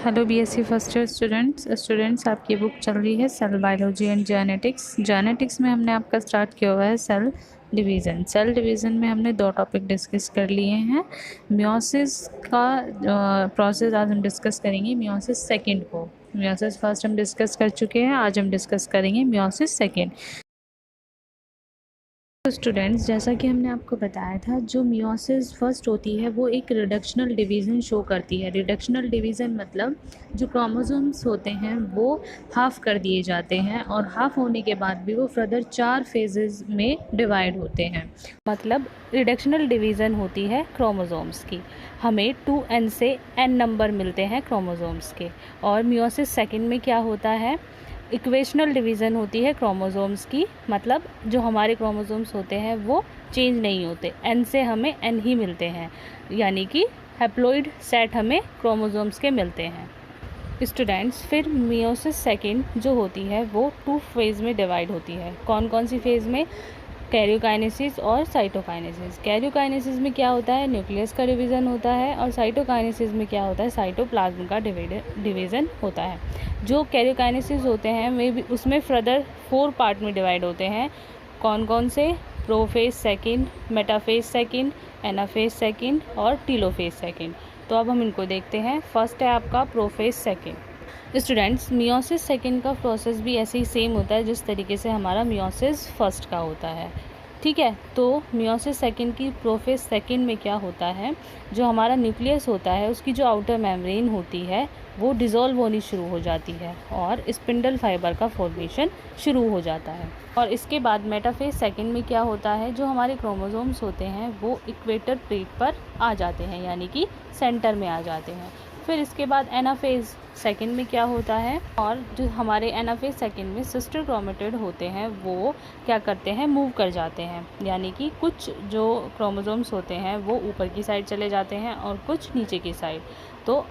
Hello BSc first year students आपकी book चल रही है सेल बायोलॉजी एंड जेनेटिक्स में हमने आपका स्टार्ट किया हुआ है सेल डिवीज़न में हमने दो टॉपिक डिस्कस कर लिए हैं। मियोसिस का प्रोसेस आज हम डिस्कस करेंगे मियोसिस सेकंड को। मियोसिस फर्स्ट हम डिस्कस कर चुके हैं, आज हम डिस्कस करेंगे मियोसिस सेकंड। तो स्टूडेंट्स, जैसा कि हमने आपको बताया था, जो मियोसिस फर्स्ट होती है वो एक रिडक्शनल डिवीज़न शो करती है। रिडक्शनल डिवीज़न मतलब जो क्रोमोसोम्स होते हैं वो हाफ़ कर दिए जाते हैं और हाफ़ होने के बाद भी वो फर्दर 4 फेजेस में डिवाइड होते हैं। मतलब रिडक्शनल डिवीज़न होती है क्रोमोसोम्स की। हमें 2n से n नंबर मिलते हैं क्रोमोसोम्स के। और मियोसिस सेकंड में क्या होता है, इक्वेशनल डिवीज़न होती है क्रोमोसोम्स की। मतलब जो हमारे क्रोमोसोम्स होते हैं वो चेंज नहीं होते, n से हमें n ही मिलते हैं, यानी कि हैप्लॉइड सेट हमें क्रोमोसोम्स के मिलते हैं। स्टूडेंट्स, फिर मियोसिस सेकंड जो होती है वो 2 फेज़ में डिवाइड होती है। कौन कौन सी फेज़ में? कैरियोकाइनेसिस और साइटोकाइनेसिस। कैरियोकाइनेसिस में क्या होता है, न्यूक्लियस का डिवीज़न होता है, और साइटोकाइनेसिस में क्या होता है, साइटोप्लाज्म का डिवीज़न होता है। जो कैरियोकाइनेसिस होते हैं वे भी उसमें फर्दर 4 पार्ट में डिवाइड होते हैं। कौन कौन से? Prophase second, metaphase second, anaphase second और टीलोफेज सेकंड। तो अब हम इनको देखते हैं। फर्स्ट है आपका prophase second. Students, meiosis second का प्रोसेस भी ऐसे ही सेम होता है जिस तरीके से हमारा मियोसिस फर्स्ट का होता है। ठीक है, तो मियोसिस सेकंड की प्रोफेज सेकंड में क्या होता है, जो हमारा न्यूक्लियस होता है उसकी जो आउटर मेम्ब्रेन होती है वो डिज़ोल्व होनी शुरू हो जाती है और स्पिंडल फाइबर का फॉर्मेशन शुरू हो जाता है। और इसके बाद मेटाफेज सेकंड में क्या होता है, जो हमारे क्रोमोसोम्स होते हैं वो इक्वेटर प्लेट पर आ जाते हैं, यानी कि सेंटर में आ जाते हैं। फिर इसके बाद एनाफेज सेकंड में क्या होता है, और जो हमारे एनाफेज सेकंड में सिस्टर क्रोमेटिड होते हैं वो क्या करते हैं, मूव कर जाते हैं, यानी कि कुछ जो क्रोमोसोम्स होते हैं वो ऊपर की साइड चले जाते हैं और कुछ नीचे की साइड। तो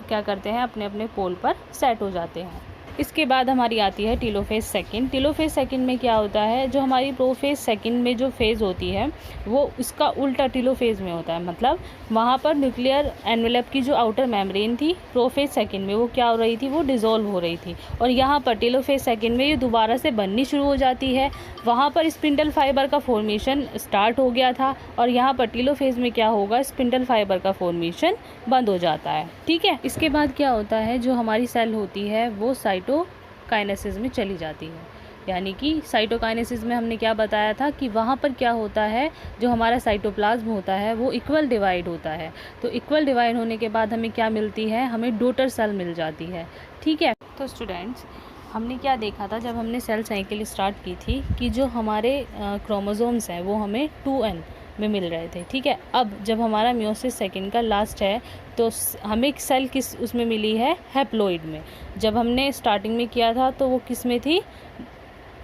क्या करते हैं, अपने अपने पोल पर सेट हो जाते हैं। इसके बाद हमारी आती है टीलोफेज सेकंड। टीलोफेज सेकंड में क्या होता है, जो हमारी प्रोफेज सेकंड में जो फेज़ होती है वो उसका उल्टा टीलोफेज में होता है। मतलब वहाँ पर न्यूक्लियर एनवेलप की जो आउटर मेम्ब्रेन थी प्रोफेज सेकंड में वो क्या हो रही थी, वो डिज़ोल्व हो रही थी, और यहाँ पर टीलोफेज सेकंड में ये दोबारा से बननी शुरू हो जाती है। वहाँ पर स्पिंडल फाइबर का फॉर्मेशन स्टार्ट हो गया था और यहाँ पर टीलोफेज में क्या होगा, स्पिंडल फाइबर का फॉर्मेशन बंद हो जाता है। ठीक है, इसके बाद क्या होता है, जो हमारी सेल होती है वो साइटोकाइनेसिस में चली जाती है। यानी कि साइटोकाइनेसिस में हमने क्या बताया था कि वहाँ पर क्या होता है, जो हमारा साइटोप्लाज्म होता है वो इक्वल डिवाइड होता है। तो इक्वल डिवाइड होने के बाद हमें क्या मिलती है, हमें डॉटर सेल मिल जाती है। ठीक है, तो स्टूडेंट्स, हमने क्या देखा था जब हमने सेल साइकिल स्टार्ट की थी कि जो हमारे क्रोमोसोम्स हैं वो हमें 2n में मिल रहे थे। ठीक है, अब जब हमारा मियोसिस सेकंड का लास्ट है तो हमें एक सेल किस उसमें मिली है, हैप्लॉइड में। जब हमने स्टार्टिंग में किया था तो वो किस में थी,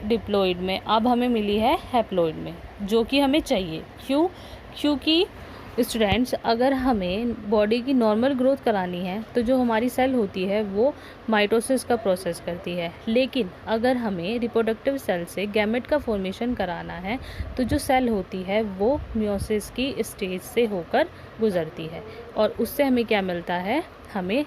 डिप्लॉइड में। अब हमें मिली है हैप्लॉइड में, जो कि हमें चाहिए। क्योंकि स्टूडेंट्स, अगर हमें बॉडी की नॉर्मल ग्रोथ करानी है तो जो हमारी सेल होती है वो माइटोसिस का प्रोसेस करती है, लेकिन अगर हमें रिप्रोडक्टिव सेल से गैमेट का फॉर्मेशन कराना है तो जो सेल होती है वो मियोसिस की स्टेज से होकर गुजरती है, और उससे हमें क्या मिलता है, हमें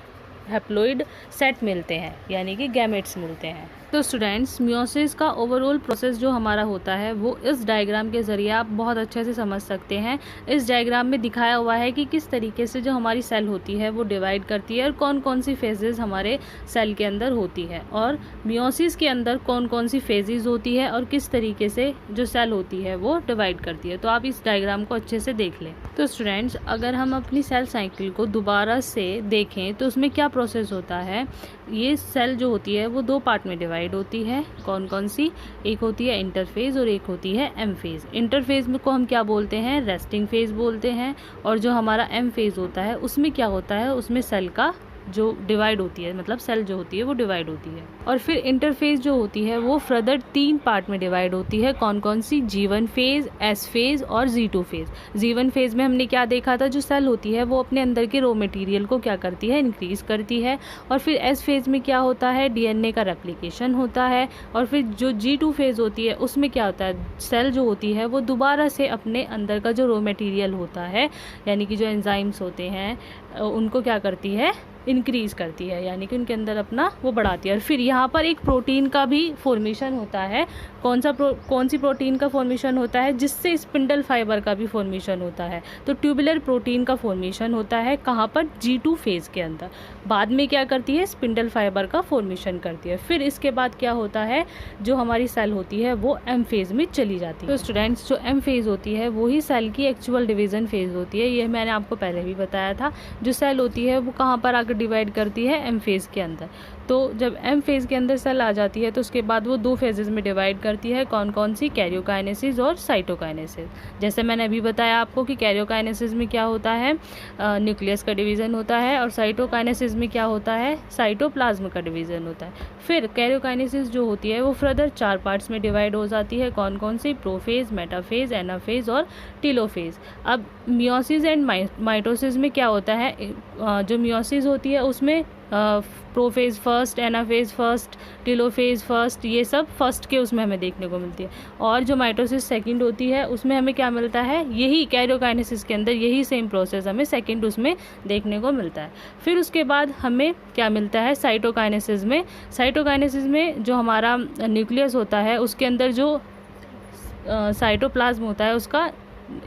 हैप्लॉइड सेट मिलते हैं, यानी कि गैमेट्स मिलते हैं। तो स्टूडेंट्स, मियोसिस का ओवरऑल प्रोसेस जो हमारा होता है वो इस डायग्राम के ज़रिए आप बहुत अच्छे से समझ सकते हैं। इस डायग्राम में दिखाया हुआ है कि किस तरीके से जो हमारी सेल होती है वो डिवाइड करती है और कौन कौन सी फेजेस हमारे सेल के अंदर होती है, और मियोसिस के अंदर कौन कौन सी फेजेस होती है और किस तरीके से जो सेल होती है वो डिवाइड करती है। तो आप इस डायग्राम को अच्छे से देख लें। तो स्टूडेंट्स, अगर हम अपनी सेल साइकिल को दोबारा से देखें तो उसमें क्या प्रोसेस होता है, ये सेल जो होती है वो 2 पार्ट में डिवाइड होती है। कौन कौन सी? एक होती है इंटरफेज और एक होती है एम फेज। इंटरफेज में को हम क्या बोलते हैं, रेस्टिंग फेज बोलते हैं, और जो हमारा एम फेज होता है उसमें क्या होता है, उसमें सेल का जो डिवाइड होती है, मतलब सेल जो होती है वो डिवाइड होती है। और फिर इंटरफेज जो होती है वो फर्दर 3 पार्ट में डिवाइड होती है। कौन कौन सी? G1 फेज, S फेज और Z2 फेज। G1 फेज में हमने क्या देखा था, जो सेल होती है वो अपने अंदर के रॉ मटेरियल को क्या करती है, इंक्रीज करती है। और फिर S फेज में क्या होता है, DNA का रेप्लिकेशन होता है। और फिर जो G2 फेज होती है उसमें क्या होता है, सेल जो होती है वो दोबारा से अपने अंदर का जो रॉ मटेरियल होता है, यानी कि जो एंजाइम्स होते हैं उनको क्या करती है, इंक्रीज़ करती है, यानी कि उनके अंदर अपना वो बढ़ाती है। और फिर यहाँ पर एक प्रोटीन का भी फॉर्मेशन होता है। कौन सी प्रोटीन का फॉर्मेशन होता है? जिससे स्पिंडल फाइबर का भी फॉर्मेशन होता है। तो ट्यूबुलर प्रोटीन का फॉर्मेशन होता है कहाँ पर? G2 फेज़ के अंदर। बाद में क्या करती है? स्पिंडल फाइबर का फॉर्मेशन करती है। फिर इसके बाद क्या होता है? जो हमारी सेल होती है वो M फेज़ में चली जाती है। तो स्टूडेंट्स, जो M फेज़ होती है वही सेल की एक्चुअल डिवीज़न फेज़ होती है। ये मैंने आपको पहले भी बताया था। जो सेल होती है वो कहाँ पर आकर डिवाइड करती है? M फेज़ के अंदर। तो जब M फेज़ के अंदर सेल आ जाती है तो उसके बाद वो 2 फेजेस में डिवाइड करती है। कौन कौन सी? कैरियोकाइनेसिस और साइटोकाइनेसिस। जैसे मैंने अभी बताया आपको कि कैरियोकाइनेसिस में क्या होता है? न्यूक्लियस का डिवीज़न होता है। और साइटोकाइनेसिस में क्या होता है? साइटोप्लाज्म का डिवीज़न होता है। फिर कैरियोकाइनेसिस जो होती है वो फर्दर 4 पार्ट्स में डिवाइड हो जाती है। कौन कौन सी? प्रोफेज, मेटाफेज, एनाफेज और टेलोफेज। अब मियोसिस एंड माइटोसिस में क्या होता है? जो मियोसिस होती है उसमें prophase first, anaphase first, telophase first, ये सब फर्स्ट के उसमें हमें देखने को मिलती है। और जो माइटोसिस सेकंड होती है उसमें हमें क्या मिलता है? यही कैरियोकाइनेसिस के अंदर यही सेम प्रोसेस हमें सेकंड उसमें देखने को मिलता है। फिर उसके बाद हमें क्या मिलता है? साइटोकाइनेसिस में। साइटोकाइनेसिस में जो हमारा न्यूक्लियस होता है उसके अंदर जो साइटोप्लाज्म होता है उसका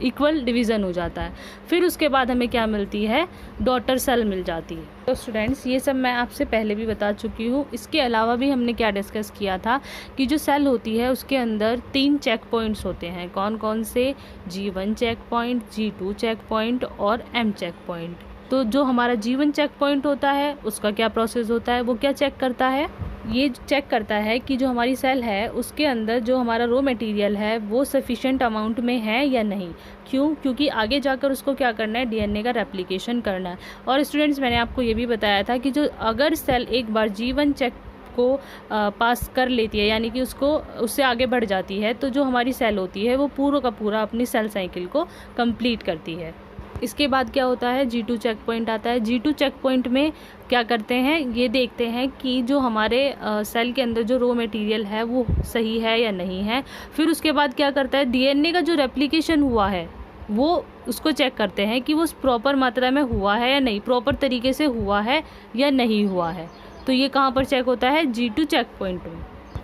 इक्वल डिवीज़न हो जाता है। फिर उसके बाद हमें क्या मिलती है? डॉटर सेल मिल जाती है। तो स्टूडेंट्स, ये सब मैं आपसे पहले भी बता चुकी हूँ। इसके अलावा भी हमने क्या डिस्कस किया था कि जो सेल होती है उसके अंदर 3 चेक पॉइंट्स होते हैं। कौन कौन से? G1 check point, G2 check point और M चेक पॉइंट। तो जो हमारा G1 चेक पॉइंट होता है उसका क्या प्रोसेस होता है? वो क्या चेक करता है? ये चेक करता है कि जो हमारी सेल है उसके अंदर जो हमारा रॉ मटेरियल है वो सफिशिएंट अमाउंट में है या नहीं। क्यों? क्योंकि आगे जाकर उसको क्या करना है? DNA का रेप्लिकेशन करना है। और स्टूडेंट्स, मैंने आपको ये भी बताया था कि जो अगर सेल एक बार G1 चेक को पास कर लेती है, यानी कि उससे आगे बढ़ जाती है, तो जो हमारी सेल होती है वो पूरा का पूरा अपनी सेल साइकिल को कंप्लीट करती है। इसके बाद क्या होता है? G2 चेक पॉइंट आता है। G2 चेक पॉइंट में क्या करते हैं? ये देखते हैं कि जो हमारे सेल के अंदर जो रॉ मटेरियल है वो सही है या नहीं है। फिर उसके बाद क्या करता है? DNA का जो रेप्लिकेशन हुआ है वो उसको चेक करते हैं कि वो प्रॉपर मात्रा में हुआ है या नहीं, प्रॉपर तरीके से हुआ है या नहीं हुआ है। तो ये कहाँ पर चेक होता है? G2 चेक पॉइंट में।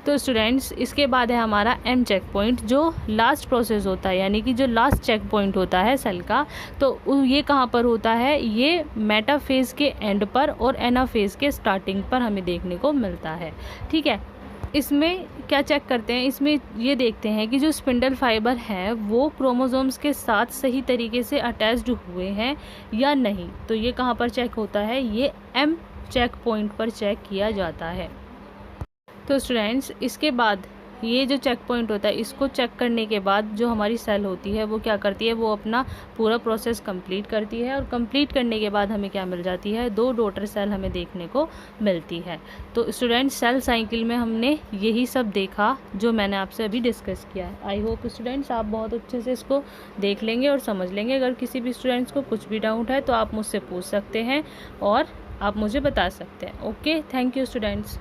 तो स्टूडेंट्स, इसके बाद है हमारा M चेक पॉइंट, जो लास्ट प्रोसेस होता है, यानी कि जो लास्ट चेक पॉइंट होता है सेल का। तो ये कहाँ पर होता है? ये मेटाफेज के एंड पर और एनाफेज के स्टार्टिंग पर हमें देखने को मिलता है। ठीक है। इसमें क्या चेक करते हैं? इसमें ये देखते हैं कि जो स्पिंडल फाइबर है वो क्रोमोसोम्स के साथ सही तरीके से अटैच्ड हुए हैं या नहीं। तो ये कहाँ पर चेक होता है? ये M चेक पॉइंट पर चेक किया जाता है। तो स्टूडेंट्स, इसके बाद ये जो चेक पॉइंट होता है इसको चेक करने के बाद जो हमारी सेल होती है वो क्या करती है? वो अपना पूरा प्रोसेस कंप्लीट करती है। और कंप्लीट करने के बाद हमें क्या मिल जाती है? 2 डॉटर सेल हमें देखने को मिलती है। तो स्टूडेंट्स, सेल साइकिल में हमने यही सब देखा जो मैंने आपसे अभी डिस्कस किया है। आई होप स्टूडेंट्स आप बहुत अच्छे से इसको देख लेंगे और समझ लेंगे। अगर किसी भी स्टूडेंट्स को कुछ भी डाउट है तो आप मुझसे पूछ सकते हैं और आप मुझे बता सकते हैं। Okay, thank you students.